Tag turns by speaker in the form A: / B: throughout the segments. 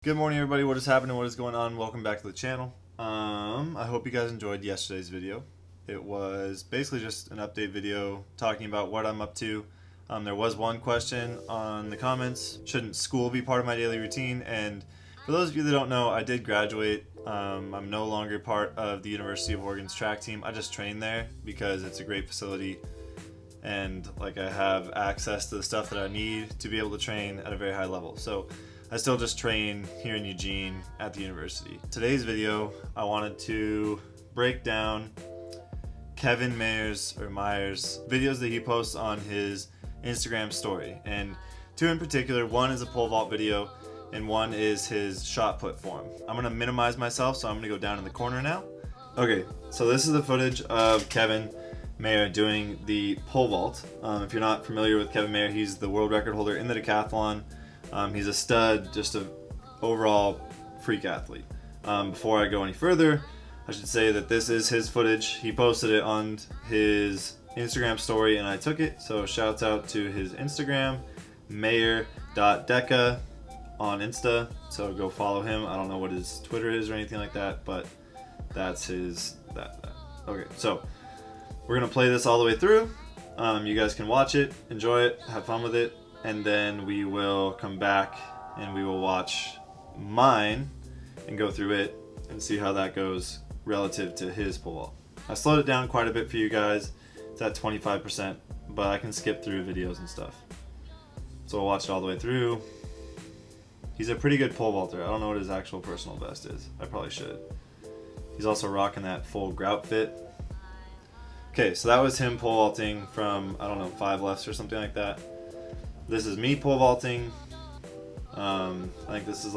A: Good morning, everybody. What is happening? What is going on? Welcome back to the channel. I hope you guys enjoyed yesterday's video. It was basically just an update video talking about what I'm up to. There was one question on the comments: shouldn't school be part of my daily routine? And for those of you that don't know, I did graduate. I'm no longer part of the University of Oregon's track team. I just train there because it's a great facility, and I have access to the stuff that I need to be able to train at a very high level. So I still just train here in Eugene at the university. Today's video, I wanted to break down Kevin Mayer's videos that he posts on his Instagram story. And two in particular, one is a pole vault video and one is his shot put form. I'm gonna minimize myself, so I'm gonna go down in the corner now. Okay, so this is the footage of Kevin Mayer doing the pole vault. If you're not familiar with Kevin Mayer, he's the world record holder in the Decathlon. He's a stud, just an overall freak athlete. Before I go any further, I should say that this is his footage. He posted it on his Instagram story and I took it, so shouts out to his Instagram, mayer.deca on Insta, so go follow him. I don't know what his Twitter is or anything like that, but that's his, Okay, so we're gonna play this all the way through. You guys can watch it, enjoy it, have fun with it, and then we will come back and we will watch mine and go through it and see how that goes relative to his pole vault. I slowed it down quite a bit for you guys. It's at 25%, but I can skip through videos and stuff. So we'll watch it all the way through. He's a pretty good pole vaulter. I don't know what his actual personal best is. I probably should. He's also rocking that full grout fit. Okay, so that was him pole vaulting from, I don't know, 5 lefts or something like that. This is me pole vaulting. I think this is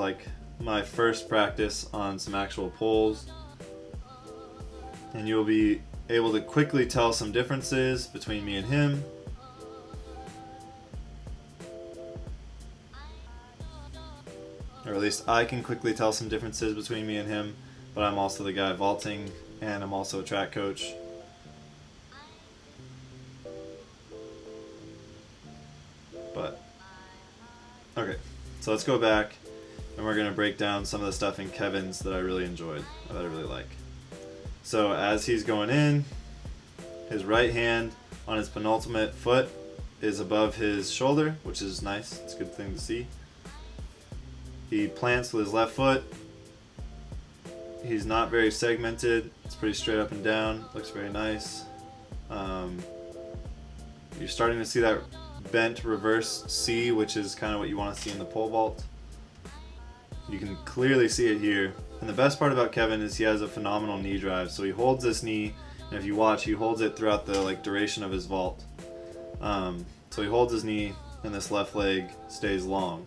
A: my first practice on some actual poles. And you'll be able to quickly tell some differences between me and him. Or at least I can quickly tell some differences between me and him, but I'm also the guy vaulting and I'm also a track coach. Okay, so let's go back and we're going to break down some of the stuff in Kevin's that I really enjoyed, that I really like. So as he's going in, his right hand on his penultimate foot is above his shoulder, which is nice. It's a good thing to see. He plants with his left foot. He's not very segmented. It's pretty straight up and down. Looks very nice. You're starting to see that bent reverse C, which is kind of what you want to see in the pole vault. You can clearly see it here. And the best part about Kevin is he has a phenomenal knee drive. So he holds this knee, and if you watch, he holds it throughout the duration of his vault. So he holds his knee, and this left leg stays long.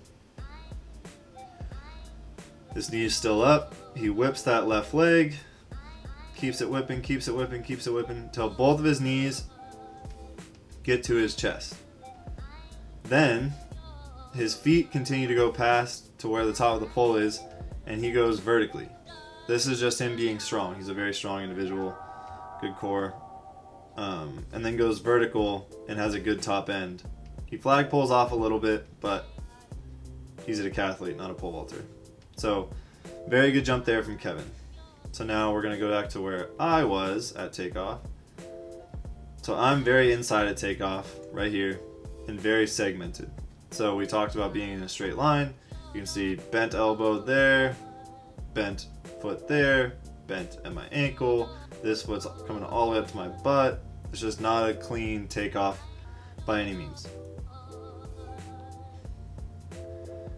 A: His knee is still up. He whips that left leg, keeps it whipping, keeps it whipping, keeps it whipping, until both of his knees get to his chest. Then his feet continue to go past to where the top of the pole is, and he goes vertically. This is just him being strong. He's a very strong individual, good core, and then goes vertical and has a good top end. He flag poles off a little bit, but he's a decathlete, not a pole vaulter. So very good jump there from Kevin. So now we're going to go back to where I was at takeoff. So I'm very inside at takeoff, right here, and very segmented. So we talked about being in a straight line. You can see bent elbow there, bent foot there, bent at my ankle. This foot's coming all the way up to my butt. It's just not a clean takeoff by any means.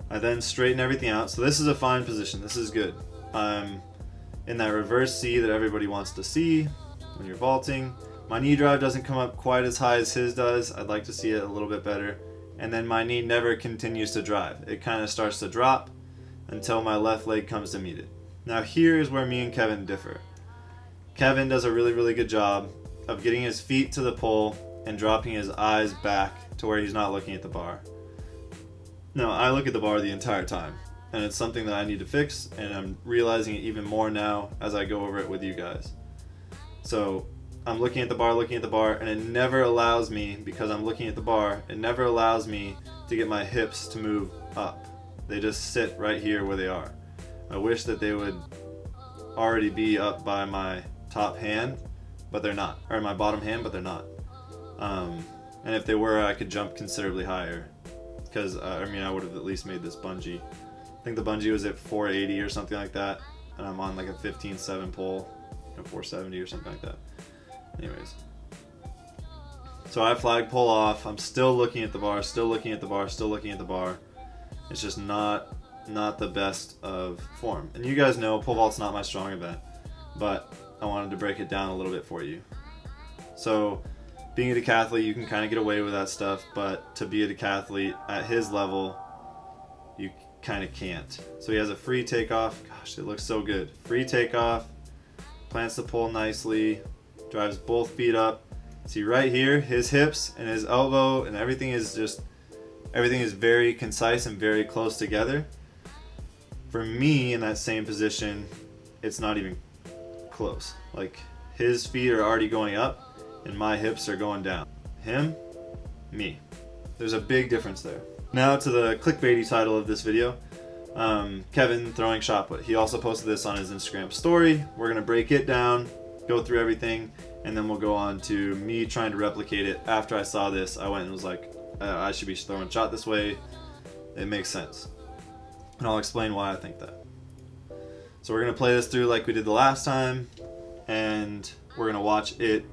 A: I then straighten everything out. So this is a fine position. This is good. I'm in that reverse C that everybody wants to see when you're vaulting. My knee drive doesn't come up quite as high as his does. I'd like to see it a little bit better. And then my knee never continues to drive. It kind of starts to drop until my left leg comes to meet it. Now here's where me and Kevin differ. Kevin does a really, really good job of getting his feet to the pole and dropping his eyes back to where he's not looking at the bar. No, I look at the bar the entire time, and it's something that I need to fix, and I'm realizing it even more now as I go over it with you guys. So I'm looking at the bar, and it never allows me, because I'm looking at the bar, it never allows me to get my hips to move up. They just sit right here where they are. I wish that they would already be up by my top hand, but they're not, or my bottom hand, but they're not. And if they were, I could jump considerably higher, because I mean, I would have at least made this bungee. I think the bungee was at 480 or something like that, and I'm on like a 15.7 pole, 470 or something like that. Anyways, so I flag pull off. I'm still looking at the bar, still looking at the bar, still looking at the bar. It's just not the best of form. And you guys know pole vault's not my strong event, but I wanted to break it down a little bit for you. So being a decathlete, you can kind of get away with that stuff, but to be a decathlete at his level, you kind of can't. So he has a free takeoff. Gosh, it looks so good. Free takeoff, plants the pole nicely, drives both feet up. See right here, his hips and his elbow and everything is very concise and very close together. For me, in that same position, it's not even close. Like, his feet are already going up and my hips are going down. Him, me. There's a big difference there. Now to the clickbaity title of this video. Kevin throwing shot put. He also posted this on his Instagram story. We're gonna break it down, go through everything, and then we'll go on to me trying to replicate it. After I saw this, I went and was like, I should be throwing shot this way. It makes sense. And I'll explain why I think that. So we're going to play this through like we did the last time, and we're going to watch it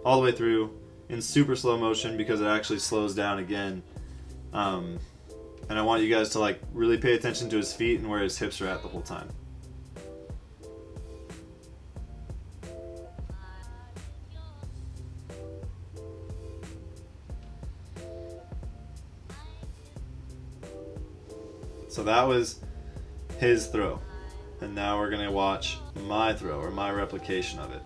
A: all the way through in super slow motion because it actually slows down again. And I want you guys to like really pay attention to his feet and where his hips are at the whole time. So that was his throw. And now we're going to watch my throw, or my replication of it.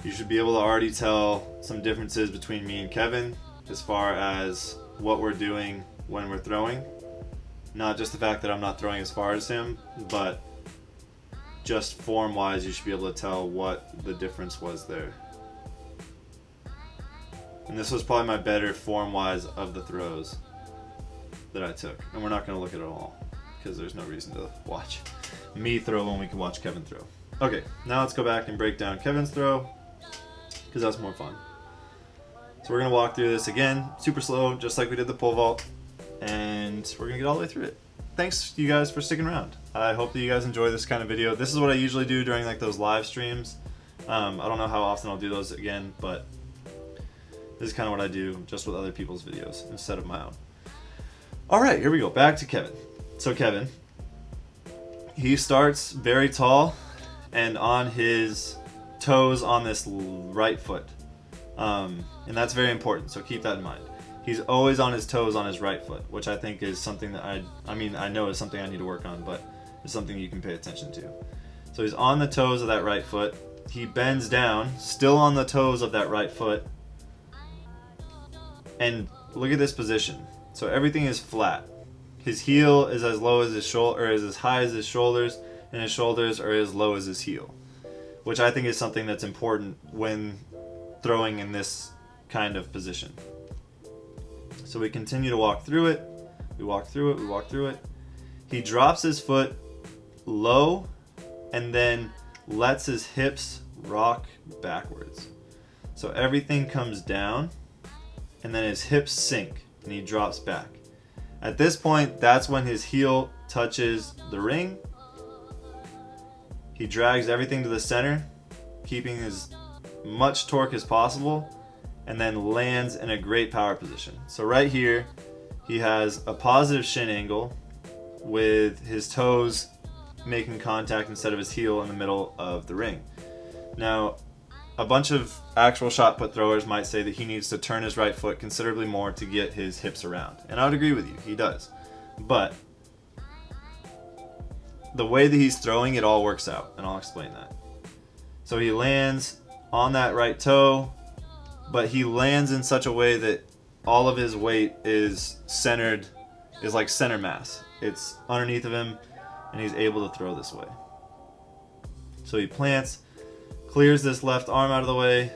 A: You should be able to already tell some differences between me and Kevin as far as what we're doing when we're throwing. Not just the fact that I'm not throwing as far as him, but just form-wise, you should be able to tell what the difference was there. And this was probably my better form-wise of the throws that I took. And we're not going to look at it all, because there's no reason to watch me throw when we can watch Kevin throw. Okay, now let's go back and break down Kevin's throw, because that's more fun. So we're going to walk through this again, super slow, just like we did the pole vault, and we're going to get all the way through it. Thanks you guys for sticking around. I hope that you guys enjoy this kind of video. This is what I usually do during like those live streams. I don't know how often I'll do those again, but this is kind of what I do just with other people's videos instead of my own. Alright, here we go. Back to Kevin. So Kevin, he starts very tall and on his toes on this right foot. And that's very important, so keep that in mind. He's always on his toes on his right foot, which I think is something that I know is something I need to work on, but it's something you can pay attention to. So he's on the toes of that right foot. He bends down, still on the toes of that right foot. And look at this position. So everything is flat. His heel is as low as his shoulder, or is as high as his shoulders, and his shoulders are as low as his heel, which I think is something that's important when throwing in this kind of position. So we continue to walk through it. We walk through it. We walk through it. He drops his foot low and then lets his hips rock backwards. So everything comes down and then his hips sink and he drops back. At this point, that's when his heel touches the ring. He drags everything to the center, keeping as much torque as possible, and then lands in a great power position. So right here, he has a positive shin angle with his toes making contact instead of his heel in the middle of the ring. Now, a bunch of actual shot put throwers might say that he needs to turn his right foot considerably more to get his hips around. And I would agree with you, he does. But the way that he's throwing, it all works out, and I'll explain that. So he lands on that right toe, but he lands in such a way that all of his weight is centered, is like center mass. It's underneath of him, and he's able to throw this way. So he plants, clears this left arm out of the way,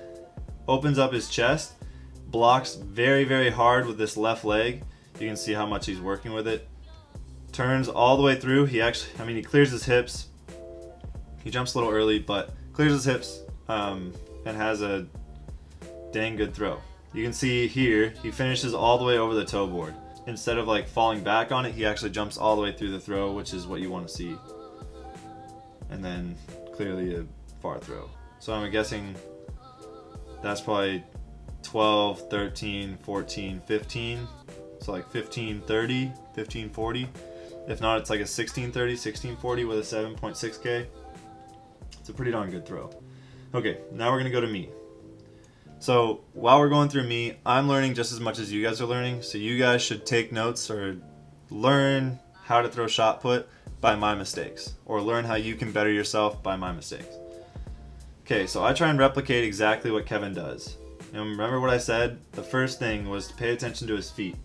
A: opens up his chest, blocks very, very hard with this left leg. You can see how much he's working with it. Turns all the way through. He clears his hips. He jumps a little early, but clears his hips and has a dang good throw. You can see here, he finishes all the way over the toe board. Instead of like falling back on it, he actually jumps all the way through the throw, which is what you want to see. And then clearly a far throw. So I'm guessing that's probably 12, 13, 14, 15. So like 1530, 1540. If not, it's like a 1630, 1640 with a 7.6K. It's a pretty darn good throw. Okay, now we're gonna go to me. So while we're going through me, I'm learning just as much as you guys are learning. So you guys should take notes or learn how to throw shot put by my mistakes, or learn how you can better yourself by my mistakes. Okay, so I try and replicate exactly what Kevin does. And remember what I said? The first thing was to pay attention to his feet.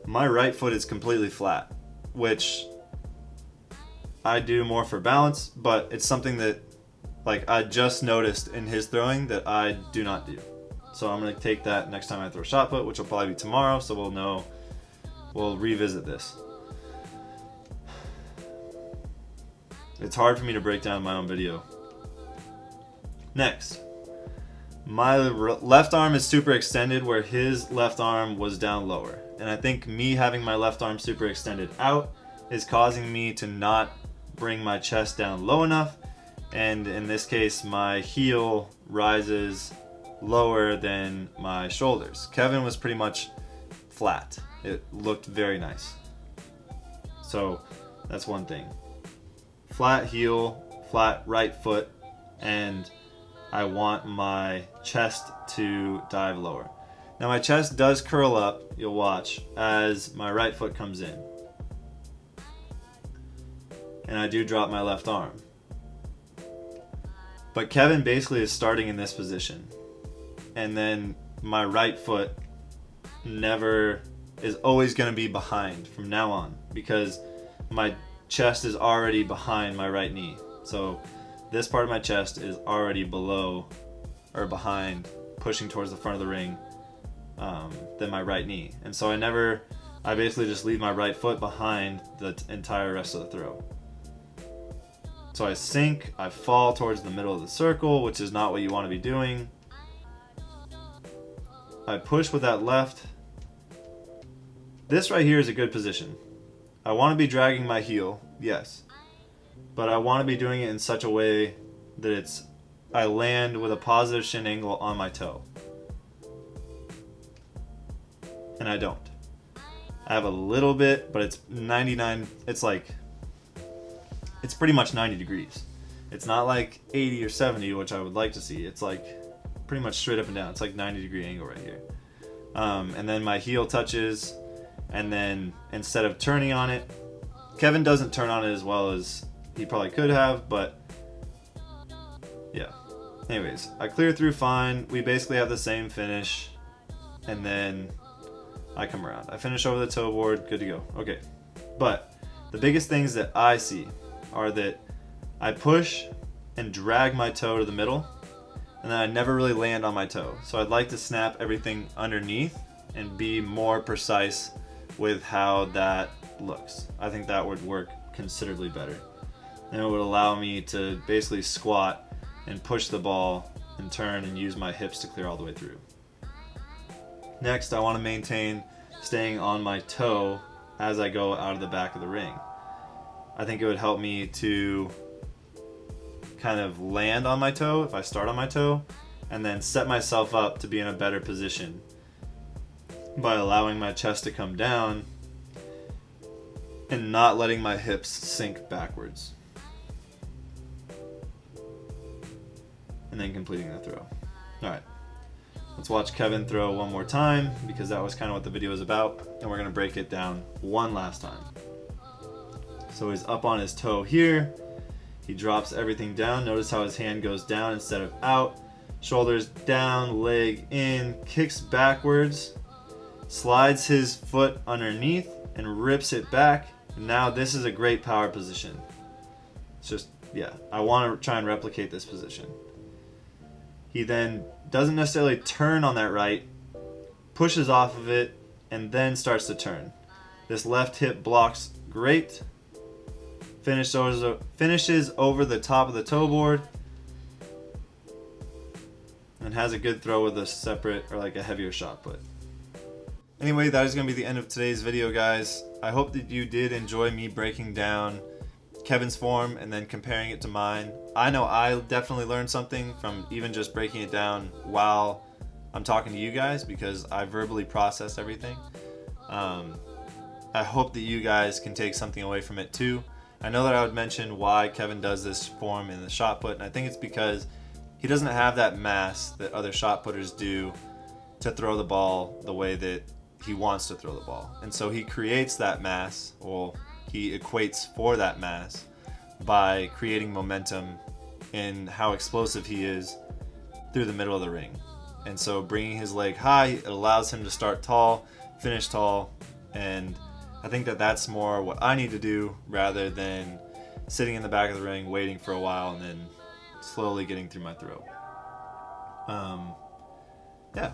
A: My right foot is completely flat, which I do more for balance, but it's something that like I just noticed in his throwing that I do not do. So I'm going to take that next time I throw shot put, which will probably be tomorrow, so we'll revisit this. It's hard for me to break down my own video. Next, my left arm is super extended where his left arm was down lower. And I think me having my left arm super extended out is causing me to not bring my chest down low enough. And in this case, my heel rises lower than my shoulders. Kevin was pretty much flat. It looked very nice. So that's one thing. Flat heel, flat right foot, and I want my chest to dive lower. Now my chest does curl up, you'll watch, as my right foot comes in. And I do drop my left arm. But Kevin basically is starting in this position. And then my right foot is always going to be behind from now on, because my chest is already behind my right knee. So this part of my chest is already below or behind, pushing towards the front of the ring, than my right knee. And so I basically just leave my right foot behind the entire rest of the throw. So I sink, I fall towards the middle of the circle, which is not what you want to be doing. I push with that left. This right here is a good position. I want to be dragging my heel, yes. But I want to be doing it in such a way that I land with a positive shin angle on my toe. And I don't. I have a little bit, but it's 99, it's pretty much 90 degrees. It's not like 80 or 70, which I would like to see. It's like pretty much straight up and down. It's like 90-degree angle right here. And then my heel touches, and then instead of turning on it, Kevin doesn't turn on it as well as he probably could have, but yeah. Anyways, I clear through fine. We basically have the same finish, and then I come around. I finish over the toe board, good to go. Okay, but the biggest things that I see are that I push and drag my toe to the middle, and then I never really land on my toe. So I'd like to snap everything underneath and be more precise with how that looks. I think that would work considerably better. And it would allow me to basically squat and push the ball and turn and use my hips to clear all the way through. Next, I want to maintain staying on my toe as I go out of the back of the ring. I think it would help me to kind of land on my toe if I start on my toe, and then set myself up to be in a better position by allowing my chest to come down and not letting my hips sink backwards. And then completing the throw. Alright, let's watch Kevin throw one more time, because that was kind of what the video was about, and we're going to break it down one last time. So he's up on his toe here, he drops everything down, notice how his hand goes down instead of out, shoulders down, leg in, kicks backwards, slides his foot underneath and rips it back. Now this is a great power position. It's just, yeah, I want to try and replicate this position. He then doesn't necessarily turn on that right, pushes off of it, and then starts to turn. This left hip blocks great. Finishes over the top of the toe board, and has a good throw with a separate or like a heavier shot put. Anyway, that is going to be the end of today's video, guys. I hope that you did enjoy me breaking down Kevin's form and then comparing it to mine. I know I definitely learned something from even just breaking it down while I'm talking to you guys, because I verbally process everything. I hope that you guys can take something away from it too. I know that I would mention why Kevin does this form in the shot put, and I think it's because he doesn't have that mass that other shot putters do to throw the ball the way that he wants to throw the ball. And so he creates that mass, or he equates for that mass by creating momentum in how explosive he is through the middle of the ring. And so bringing his leg high, it allows him to start tall, finish tall, and I think that that's more what I need to do rather than sitting in the back of the ring waiting for a while and then slowly getting through my throw. Yeah,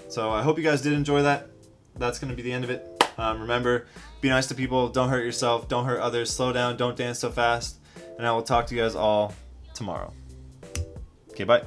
A: so I hope you guys did enjoy that. That's going to be the end of it. Remember, be nice to people, don't hurt yourself, don't hurt others, slow down, don't dance so fast, and I will talk to you guys all tomorrow. Okay, bye.